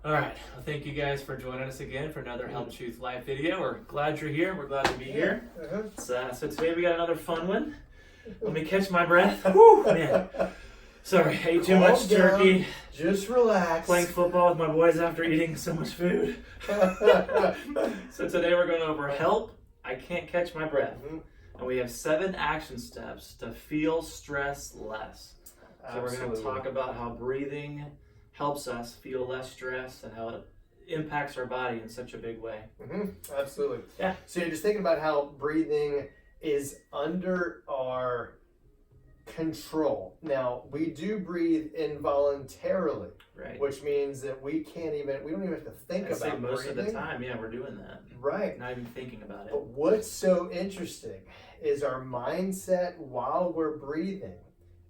All right. Well, thank you guys for joining us again for another Health Truth Live video. We're glad you're here. We're glad to be here. So today we got another fun one. Let me catch my breath. Woo, man. Sorry, I ate too much turkey. Just relax. Playing football with my boys after eating so much food. So today we're going over help. I can't catch my breath. And we have 7 action steps to feel stress less. So we're going to talk about how breathing helps us feel less stress and how it impacts our body in such a big way. Absolutely. Yeah. So you're just thinking about how breathing is under our control. Now, we do breathe involuntarily, Right. which means that we don't even have to think I'd say about most breathing. of the time, yeah, we're doing that. Right. Not even thinking about it. But what's so interesting is our mindset while we're breathing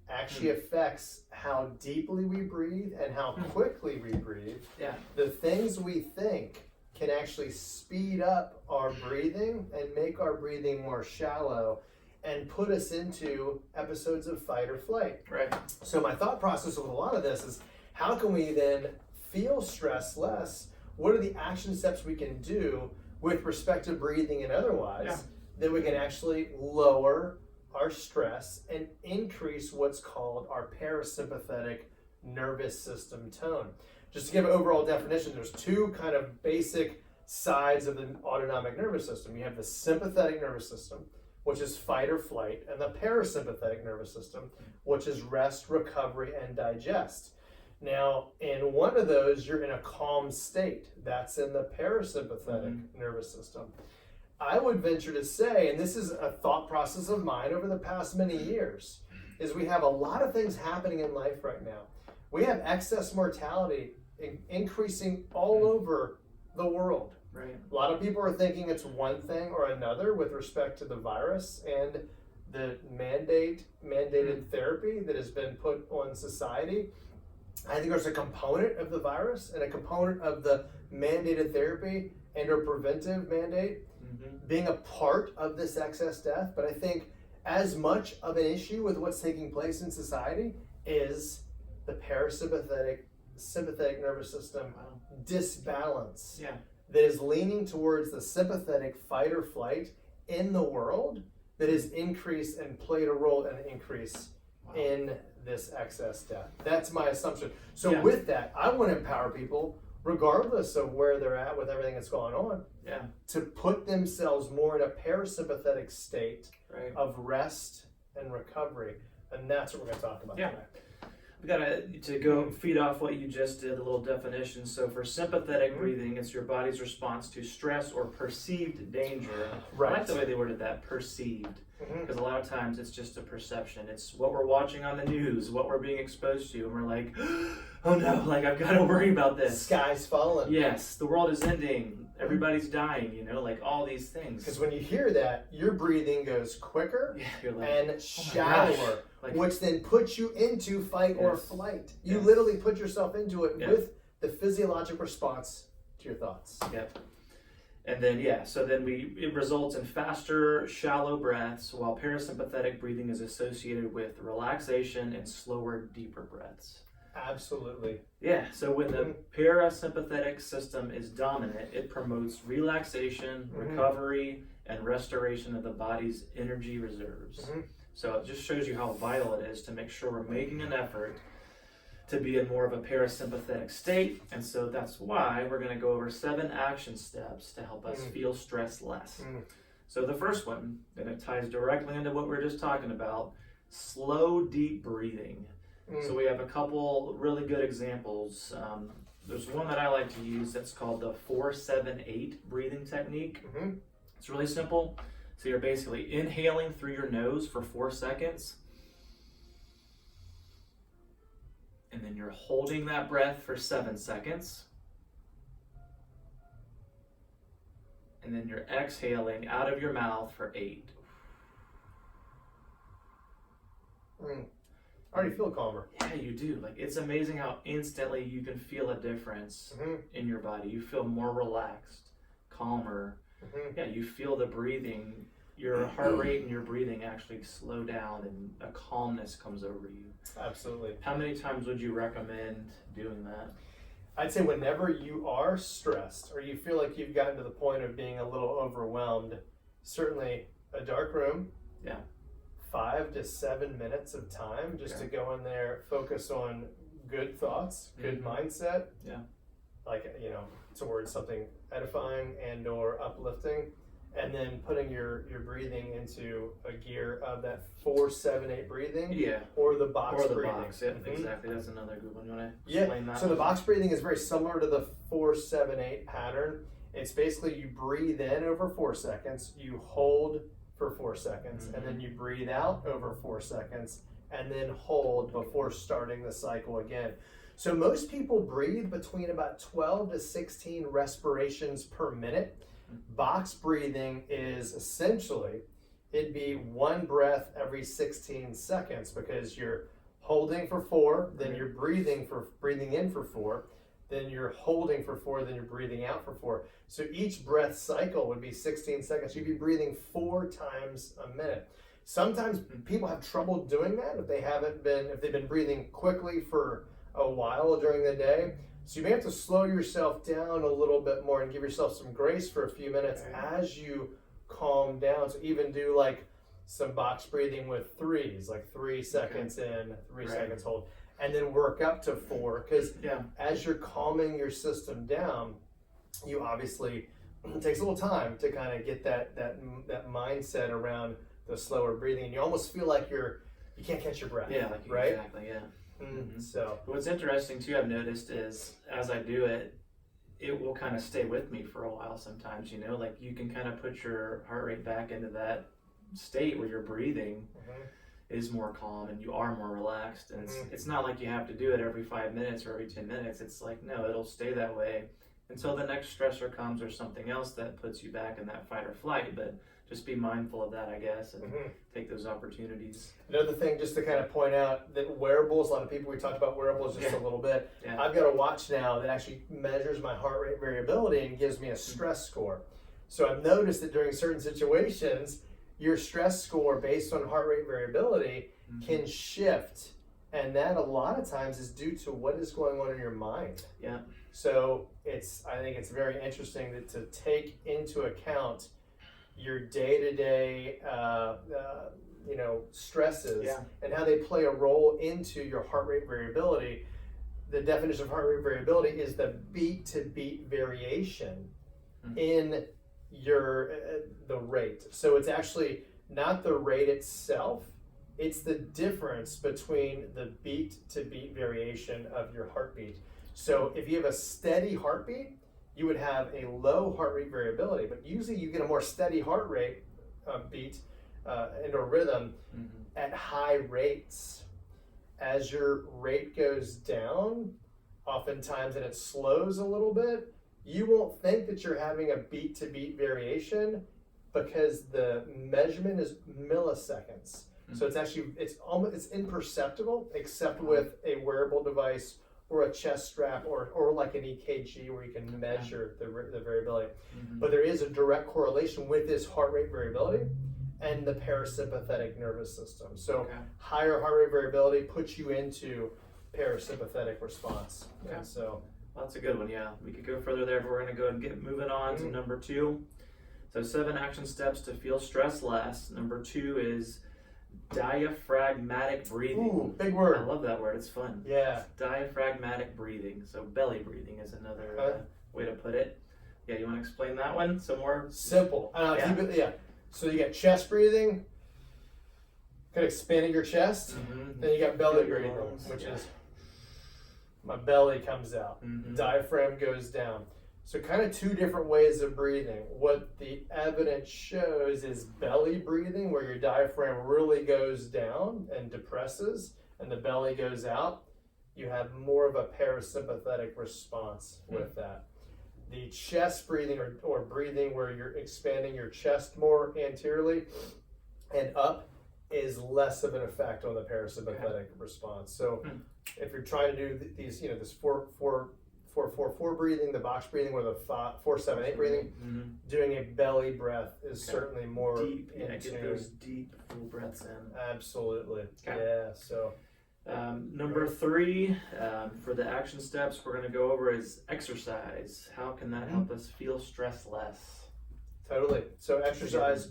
actually affects how deeply we breathe and how quickly we breathe. Yeah. The things we think can actually speed up our breathing and make our breathing more shallow and put us into episodes of fight or flight. Right. So my thought process with a lot of this is, how can we then feel stress less? What are the action steps we can do with respect to breathing and otherwise that we can actually lower our stress and increase what's called our parasympathetic nervous system tone? Just to give an overall definition, there's 2 kind of basic sides of the autonomic nervous system. You have the sympathetic nervous system, which is fight or flight, and the parasympathetic nervous system, which is rest, recovery, and digest. Now, in one of those, you're in a calm state. That's in the parasympathetic nervous system. I would venture to say, and this is a thought process of mine over the past many years, is we have a lot of things happening in life right now. We have excess mortality increasing all over the world. Right. A lot of people are thinking it's one thing or another with respect to the virus and the mandated therapy that has been put on society. I think there's a component of the virus and a component of the mandated therapy and or preventive mandate being a part of this excess death. But I think as much of an issue with what's taking place in society is the sympathetic nervous system disbalance that is leaning towards the sympathetic fight or flight in the world that has increased and played a role in an increase in this excess death. That's my assumption. So with that, I want to empower people, regardless of where they're at with everything that's going on, to put themselves more in a parasympathetic state of rest and recovery. And that's what we're going to talk about today. We got to go feed off what you just did, a little definition. So for sympathetic breathing, it's your body's response to stress or perceived danger. Right. I like the way they worded that, perceived. Because a lot of times it's just a perception. It's what we're watching on the news, what we're being exposed to, and we're like, oh no, like I've got to worry about this. Sky's falling. Yes, the world is ending. Everybody's dying, like all these things. Because when you hear that, your breathing goes quicker you're like, and shallower, which then puts you into fight or flight. You literally put yourself into it with the physiologic response to your thoughts. And then, it results in faster, shallow breaths, while parasympathetic breathing is associated with relaxation and slower, deeper breaths. Absolutely. So when the parasympathetic system is dominant, it promotes relaxation, recovery, and restoration of the body's energy reserves. So it just shows you how vital it is to make sure we're making an effort to be in more of a parasympathetic state. And so that's why we're going to go over 7 action steps to help us feel stress less. So the first one, and it ties directly into what we were just talking about, slow, deep breathing. So we have a couple really good examples. There's one that I like to use that's called the 4-7-8 breathing technique. It's really simple. So you're basically inhaling through your nose for 4 seconds. And then you're holding that breath for 7 seconds. And then you're exhaling out of your mouth for 8. I already feel calmer. Yeah, you do. Like, it's amazing how instantly you can feel a difference in your body. You feel more relaxed, calmer. You feel the breathing. Your heart rate and your breathing actually slow down and a calmness comes over you. Absolutely. How many times would you recommend doing that? I'd say whenever you are stressed or you feel like you've gotten to the point of being a little overwhelmed, certainly a dark room. Yeah. 5 to 7 minutes of time just to go in there, focus on good thoughts, good mindset. Yeah. Like, towards something edifying and or uplifting. And then putting your breathing into a gear of that 4-7-8 breathing. Yeah. Or the box breathing. Box, yeah, exactly. That's another good one. You want to explain that? So the box breathing is very similar to the 4-7-8 pattern. It's basically you breathe in over 4 seconds, you hold for 4 seconds, and then you breathe out over 4 seconds, and then hold before starting the cycle again. So most people breathe between about 12 to 16 respirations per minute. Box breathing is essentially, it'd be one breath every 16 seconds because you're holding for 4, then you're breathing in for 4, then you're holding for 4, then you're breathing out for 4. So each breath cycle would be 16 seconds. You'd be breathing 4 times a minute. Sometimes people have trouble doing that if they've been breathing quickly for a while during the day. So you may have to slow yourself down a little bit more and give yourself some grace for a few minutes as you calm down. So even do like some box breathing with 3s, like 3 seconds in, 3 seconds hold, and then work up to 4. Because as you're calming your system down, you obviously, it takes a little time to kind of get that mindset around the slower breathing, and you almost feel like you can't catch your breath. Yeah, right? Exactly, yeah. So what's interesting too, I've noticed, is as I do it, it will kind of stay with me for a while sometimes, like you can kind of put your heart rate back into that state where your breathing is more calm and you are more relaxed, and it's not like you have to do it every 5 minutes or every 10 minutes. It's like, no, it'll stay that way until the next stressor comes or something else that puts you back in that fight or flight. But just be mindful of that, I guess, and take those opportunities. Another thing, just to kind of point out that wearables, a lot of people, we talked about wearables just a little bit. Yeah. I've got a watch now that actually measures my heart rate variability and gives me a stress score. So I've noticed that during certain situations, your stress score based on heart rate variability can shift. And that a lot of times is due to what is going on in your mind. Yeah. So I think it's very interesting to take into account your day-to-day stresses and how they play a role into your heart rate variability. The definition of heart rate variability is the beat-to-beat variation in the rate. So it's actually not the rate itself, it's the difference between the beat-to-beat variation of your heartbeat. So if you have a steady heartbeat, you would have a low heart rate variability, but usually you get a more steady heart rate beat and or rhythm at high rates. As your rate goes down, oftentimes, and it slows a little bit, you won't think that you're having a beat-to-beat variation because the measurement is milliseconds. So it's imperceptible, except with a wearable device or a chest strap or like an EKG where you can measure the variability. But there is a direct correlation with this heart rate variability and the parasympathetic nervous system. So higher heart rate variability puts you into parasympathetic response. And so that's a good one. Yeah, we could go further there, but we're going to go and get moving on to number 2. So 7 action steps to feel stress less. Number 2 is diaphragmatic breathing. Ooh, big word. I love that word. It's fun. Yeah. Diaphragmatic breathing. So belly breathing is another way to put it. Yeah, you want to explain that one some more? Simple. So you got chest breathing, kind of expanding your chest. Then you got belly breathing, which is my belly comes out, diaphragm goes down. So kind of 2 different ways of breathing. What the evidence shows is belly breathing, where your diaphragm really goes down and depresses, and the belly goes out. You have more of a parasympathetic response with that. The chest breathing or breathing where you're expanding your chest more anteriorly and up is less of an effect on the parasympathetic response. So if you're trying to do these, this 4-4-4 breathing, the box breathing, or the 4-7-8 breathing, doing a belly breath is certainly more deep. Yeah, get those deep full breaths in. Absolutely. Yeah. So Number 3, for the action steps we're going to go over is exercise. How can that help us feel stress less? Totally. So exercise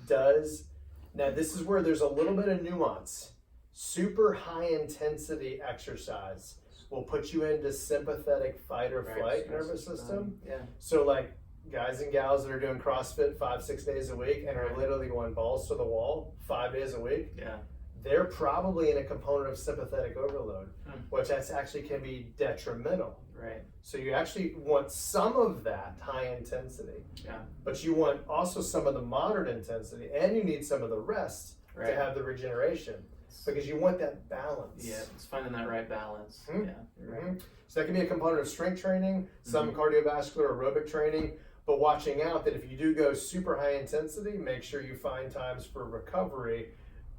does, now this is where there's a little bit of nuance. Super high intensity exercise will put you into sympathetic fight or flight nervous system. Yeah. So like guys and gals that are doing CrossFit 5-6 days a week and are literally going balls to the wall 5 days a week. Yeah. They're probably in a component of sympathetic overload, which that's actually can be detrimental. Right. So you actually want some of that high intensity, Yeah. but you want also some of the moderate intensity, and you need some of the rest Right. to have the regeneration, because you want that balance. Yeah, it's finding that right balance. Yeah. You're right. So that can be a component of strength training, some cardiovascular aerobic training, but watching out that if you do go super high intensity, make sure you find times for recovery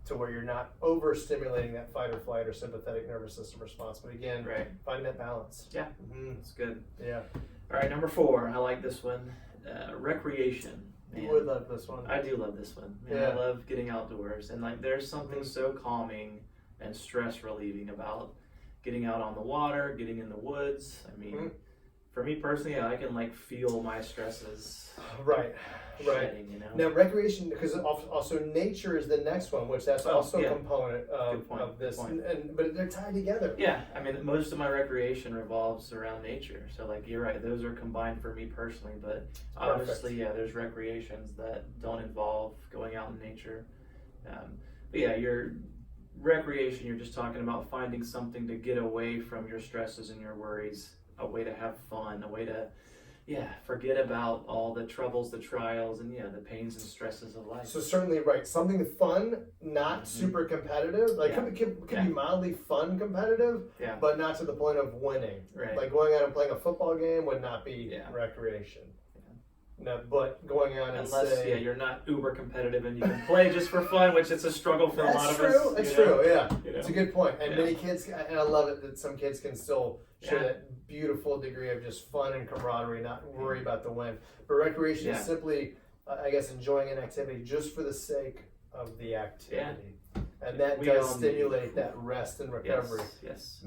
to where you're not overstimulating that fight or flight or sympathetic nervous system response. But again, finding that balance. Yeah, that's good. Yeah. All right, number 4. I like this one. Recreation. Man, You would love this one. I do love this one. Man, I love getting outdoors, and like there's something so calming and stress relieving about getting out on the water, getting in the woods. I mean, for me personally, I can like feel my stresses. Right. Shedding, you know? Now recreation, because also nature is the next one, which that's also a component of this, but they're tied together. Yeah, I mean, most of my recreation revolves around nature. So like, you're right, those are combined for me personally, but obviously, there's recreations that don't involve going out in nature. But yeah, your recreation, you're just talking about finding something to get away from your stresses and your worries, a way to have fun, a way to forget about all the troubles, the trials, and the pains and stresses of life. So certainly, right, something fun, not super competitive. Like could be mildly fun competitive, but not to the point of winning. Right. Like going out and playing a football game would not be recreation. No, but going out and unless you're not uber competitive and you can play just for fun, which it's a struggle for a lot of us. That's true. Yeah, You know? it's a good point. And many kids, and I love it that some kids can still show that beautiful degree of just fun and camaraderie, not worry about the win. But recreation is simply, I guess, enjoying an activity just for the sake of the activity. And that does stimulate that rest and recovery. Yes.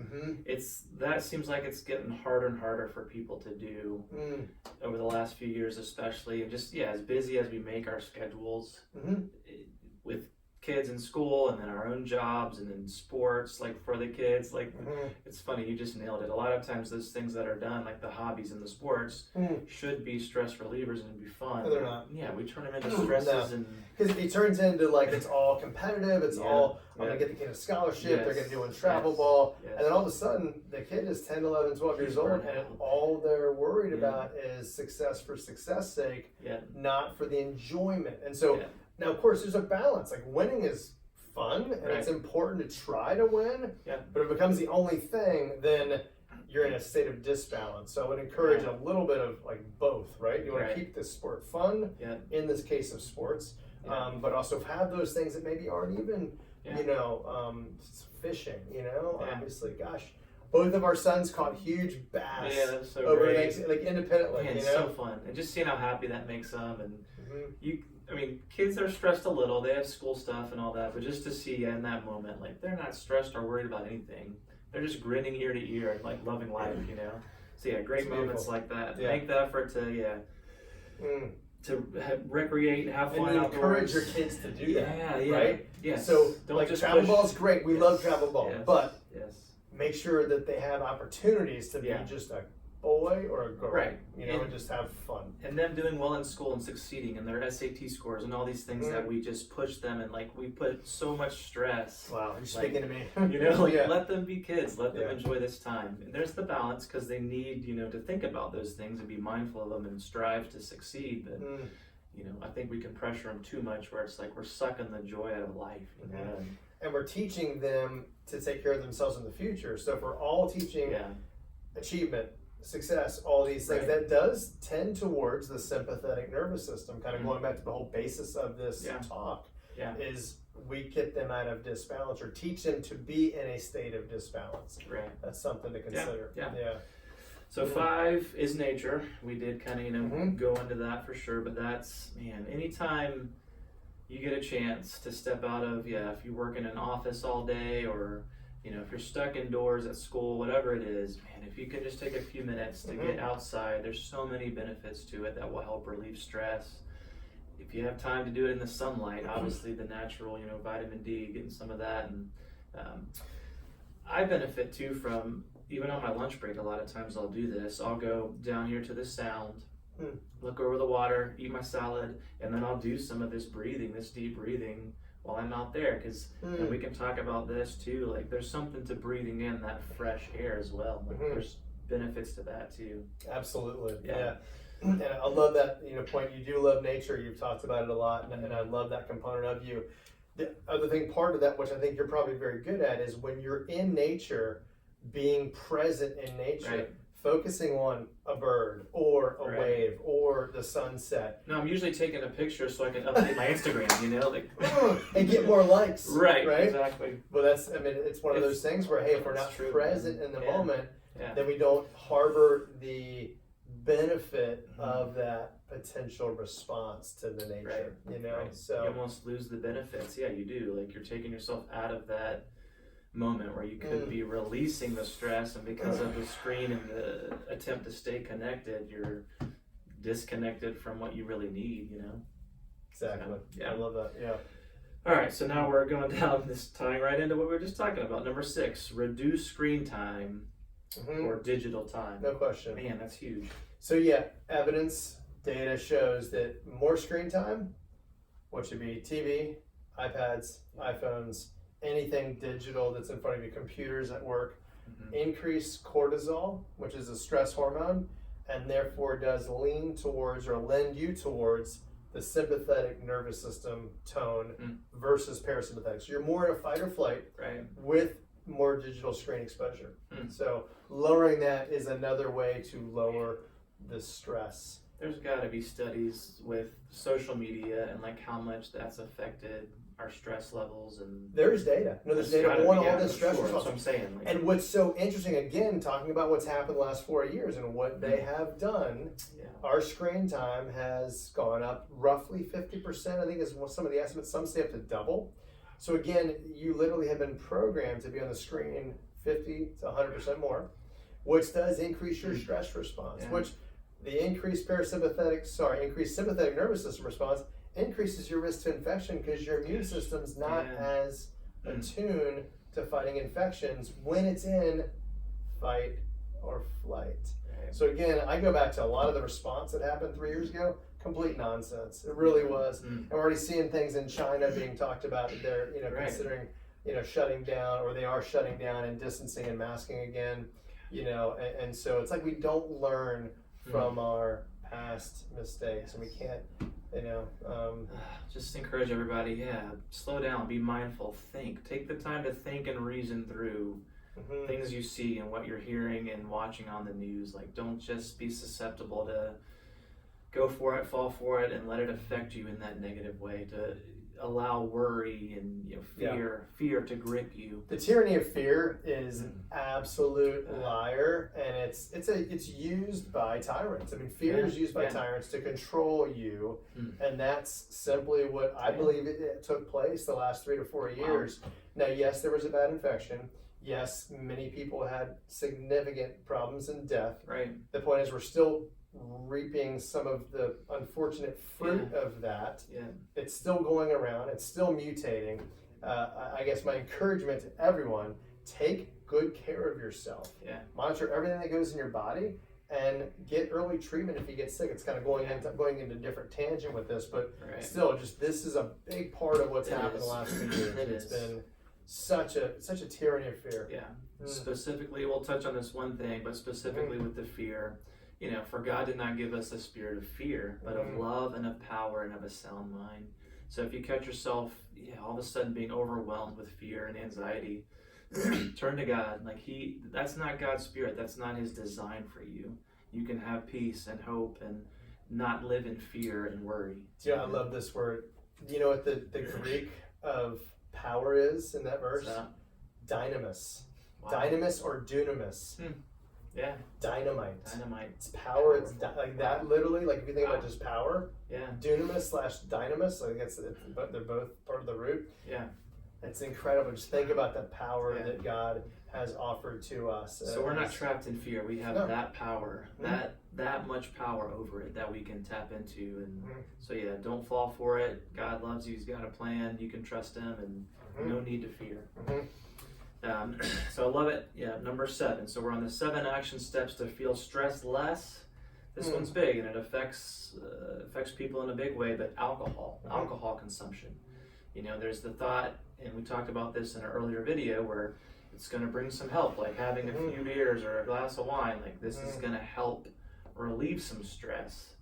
That seems like it's getting harder and harder for people to do over the last few years, especially, and just as busy as we make our schedules with kids in school and then our own jobs and then sports, like for the kids, like it's funny, you just nailed it. A lot of times those things that are done, like the hobbies and the sports, should be stress relievers and be fun. No, they're not. Yeah, we turn them into stresses and because it turns into like it's all competitive, it's all I'm gonna get the kid a scholarship, they're gonna do in travel ball, and then all of a sudden the kid is 10, 11, 12 years old and all they're worried about is success for success sake, not for the enjoyment. And so now, of course, there's a balance. Like winning is fun, and it's important to try to win. But if it becomes the only thing, then you're in a state of disbalance. So I would encourage a little bit of like both, right? You want to keep this sport fun in this case of sports, but also have those things that maybe aren't even, fishing. Obviously, gosh. Both of our sons caught huge bass over Thanksgiving, like independently. Man, it's so fun, and just seeing how happy that makes them, and I mean, kids are stressed a little. They have school stuff and all that, but just to see in that moment, like they're not stressed or worried about anything. They're just grinning ear to ear and like loving life, So great moments like that. Make the effort to recreate, have fun and outdoors. Encourage your kids to do that. Yeah. Right. Yes. So don't like just travel push. ball is great. We love travel ball, but make Yes. sure that they have opportunities to be just a boy or a girl, Right. And just have fun. And them doing well in school and succeeding and their SAT scores and all these things that we just push them and like we put so much stress. Wow, you're speaking to me. Let them be kids, let them enjoy this time. And there's the balance because they need, to think about those things and be mindful of them and strive to succeed. But, I think we can pressure them too much where it's like we're sucking the joy out of life, And we're teaching them to take care of themselves in the future. So if we're all teaching achievement, success, all these things, that does tend towards the sympathetic nervous system, kind of going back to the whole basis of this talk, is we get them out of disbalance or teach them to be in a state of disbalance. Right. That's something to consider. Yeah. So 5 is nature. We did kind of, go into that for sure, but that's, anytime you get a chance to step out of, if you work in an office all day or You know, if you're stuck indoors at school, whatever it is, man, if you can just take a few minutes to get outside, there's so many benefits to it that will help relieve stress. If you have time to do it in the sunlight, obviously the natural, you know, vitamin D, getting some of that. And I benefit too from, even on my lunch break, a lot of times I'll do this. I'll go down here to the sound, look over the water, eat my salad, and then I'll do some of this breathing, this deep breathing while I'm out there. Because and we can talk about this too. Like, there's something to breathing in that fresh air as well. Like, there's benefits to that too. Absolutely. Yeah. And I love that, you know, point. You do love nature. You've talked about it a lot, and I love that component of you. The other thing, part of that, which I think you're probably very good at, is when you're in nature, being present in nature, focusing on a bird or a wave or the sunset. No, I'm usually taking a picture so I can update my Instagram, you know, like and get more likes. Right, exactly. Well, it's one of those things where, hey, if we're not present in the moment, then we don't harbor the benefit of that potential response to the nature, you know. So you almost lose the benefits. Yeah, you do. Like, you're taking yourself out of that moment where you could be releasing the stress, and because of the screen and the attempt to stay connected, you're disconnected from what you really need, you know. Exactly. So, I love that. Yeah. All right, so now we're going down this, tying right into what we were just talking about. Number 6, reduce screen time or digital time. No question. Man, that's huge. So yeah, evidence, data shows that more screen time, which should be TV, iPads, iPhones, anything digital that's in front of you, computers at work, increase cortisol, which is a stress hormone, and therefore does lean towards or lend you towards the sympathetic nervous system tone versus parasympathetic. So you're more in a fight or flight with more digital screen exposure. So lowering that is another way to lower the stress. There's got to be studies with social media and like how much that's affected our stress levels, and there's data. No, there's data on all this stress response. That's what I'm saying. Like, and what's so interesting, again, talking about what's happened the last 4 years and what they have done, our screen time has gone up roughly 50%. I think is some of the estimates. Some say up to double. So again, you literally have been programmed to be on the screen 50 to 100% more, which does increase your stress response, which the increased sympathetic nervous system response increases your risk to infection because your immune system's not as attuned to fighting infections when it's in fight or flight. So again, I go back to a lot of the response that happened 3 years ago, complete nonsense. It really was. And we're already seeing things in China being talked about that they're, you know, considering, you know, shutting down, or they are shutting down and distancing and masking again, you know, and so it's like we don't learn from our past mistakes, and we can't, you know. Just encourage everybody, slow down, be mindful, take the time to think and reason through things you see and what you're hearing and watching on the news. Like, don't just be susceptible to go for it, fall for it, and let it affect you in that negative way, to allow worry and, you know, fear to grip you. The tyranny of fear is an absolute liar, and it's used by tyrants. I mean, fear is used by tyrants to control you, and that's simply what I believe it took place the last 3 to 4 years. Now, yes, there was a bad infection. Yes, many people had significant problems and death. The point is, we're still reaping some of the unfortunate fruit of that. It's still going around, it's still mutating. I guess my encouragement to everyone, take good care of yourself. Monitor everything that goes in your body and get early treatment if you get sick. It's kind of going into different tangent with this, but still, just this is a big part of what's happened the last few years. It's been such a tyranny of fear. Specifically, we'll touch on this one thing, but specifically with the fear, you know, for God did not give us a spirit of fear, but of love and of power and of a sound mind. So if you catch yourself all of a sudden being overwhelmed with fear and anxiety, turn to God. Like, that's not God's spirit. That's not his design for you. You can have peace and hope and not live in fear and worry. Yeah, I love this word. Do you know what the Greek of power is in that verse? Dynamis. Dynamis or dunamis. Dynamite. It's power. It's like that. Literally, like if you think about just power. Dunamis / dynamis. I think they're both part of the root. It's incredible. Just think about the power that God has offered to us. So we're not trapped in fear. We have that power, Mm-hmm. that much power over it that we can tap into. And so yeah, don't fall for it. God loves you. He's got a plan. You can trust him, and no need to fear. So I love it. Yeah, number 7. So we're on the 7 action steps to feel stress less. This one's big, and it affects people in a big way. But alcohol consumption. You know, there's the thought, and we talked about this in an earlier video, where it's going to bring some help, like having a few beers or a glass of wine. Like this is going to help relieve some stress.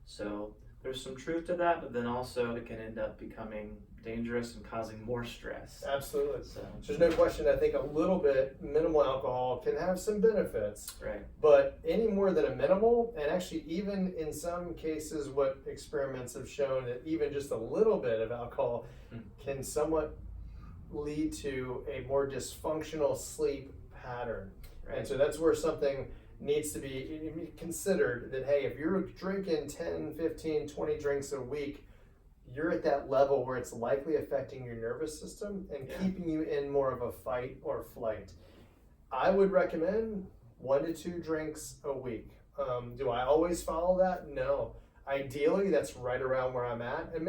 So there's some truth to that, but then also it can end up becoming dangerous and causing more stress. Absolutely. So there's no question. I think a little bit minimal alcohol can have some benefits, right. But any more than a minimal, and actually even in some cases, what experiments have shown that even just a little bit of alcohol can somewhat lead to a more dysfunctional sleep pattern. Right. And so that's where something needs to be considered, that hey, if you're drinking 10, 15, 20 drinks a week, you're at that level where it's likely affecting your nervous system and keeping you in more of a fight or flight. I would recommend 1 to 2 drinks a week. Do I always follow that? No. Ideally, that's right around where I'm at. And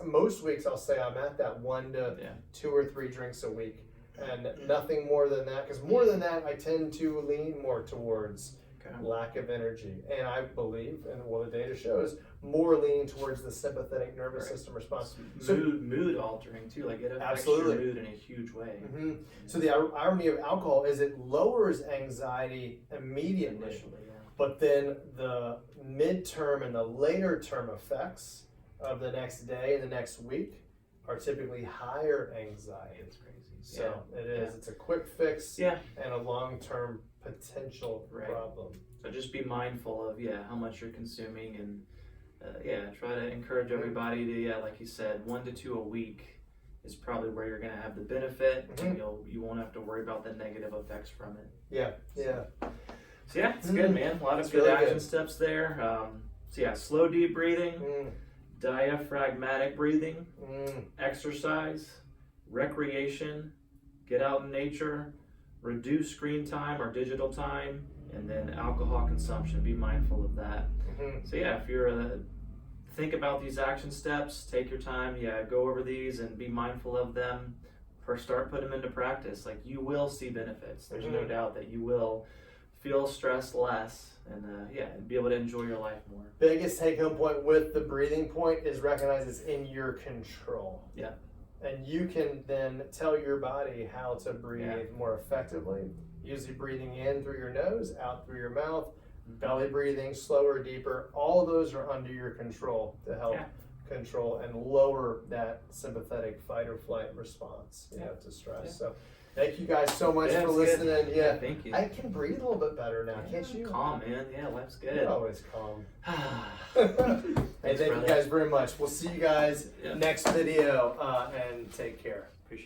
most weeks, I'll say I'm at that 1 to 2 or 3 drinks a week. And nothing more than that, because more than that, I tend to lean more towards lack of energy. And I believe, and the data shows, more leaning towards the sympathetic nervous system response. Mood altering too, like it affects your mood in a huge way. So the irony of alcohol is it lowers anxiety immediately. Initially, but then the midterm and the later term effects of the next day and the next week are typically higher anxiety. It's crazy. So it is. It's a quick fix and a long-term potential problem. So just be mindful of how much you're consuming, and try to encourage everybody to like you said, 1 to 2 a week is probably where you're going to have the benefit, and you won't have to worry about the negative effects from it. So it's good, man. A lot of good action steps there. Slow deep breathing, diaphragmatic breathing, exercise, recreation, get out in nature, reduce screen time or digital time, and then alcohol consumption. Be mindful of that. So if you're think about these action steps, take your time, go over these and be mindful of them. First, start putting them into practice. Like, you will see benefits. There's no doubt that you will feel stressed less and be able to enjoy your life more. Biggest take-home point with the breathing point is recognize it's in your control. And you can then tell your body how to breathe more effectively. Usually breathing in through your nose, out through your mouth, belly breathing, slower, deeper. All of those are under your control to help control and lower that sympathetic fight or flight response to stress. So thank you guys so much for listening. Good. Thank you. I can breathe a little bit better now, can't you? Calm, man. Life's good. You're always calm. Hey, thank you guys very much. We'll see you guys next video, and take care.